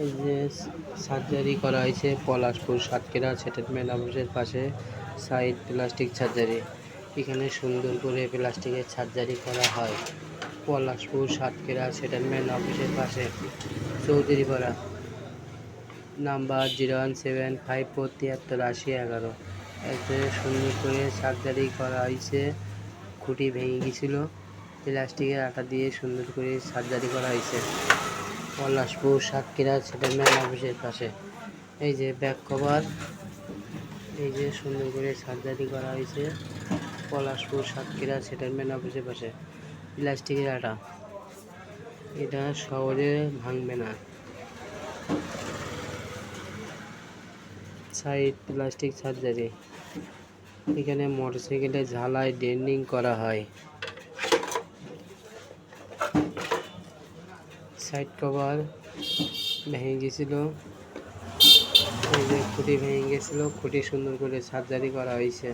এই যে সার্জারি করা হয়েছে পলাশপুর সাতক্ষীরা সেটেলমেন্ট অফিসের পাশে সাইড প্লাস্টিক সার্জারি। এখানে সুন্দর করে প্লাস্টিকের সার্জারি করা হয়। পলাশপুর সাতক্ষীরা সেটেলমেন্ট অফিসের পাশে চৌধুরীপাড়া, নাম্বার 01754738011। এতে সুন্দর করে সার্জারি করা হয়েছে। খুঁটি ভেঙে গেছিল, প্লাস্টিকের আটা দিয়ে সুন্দর করে সার্জারি করা হয়েছে পলাশপুর সাতক্ষীরা সেটেলমেন্ট অফিসের পাশে। এই যে ব্যাক কভার, এই যে সুন্দর করে সার্জারি করা হয়েছে পলাশপুর সাতক্ষীরা সেটেলমেন্ট অফিসের পাশে। প্লাস্টিকের আটা, এটা সহজে ভাঙবে না। Side plastic surgery. এখানে মোটরসাইকেলে ঝালাই ডেন্ডিং করা হয়। সাইড কভার ভেঙে গেছিল, এই যে খুঁটি ভেঙে গেছিল, খুঁটি সুন্দর করে সার্জারি করা হয়েছে।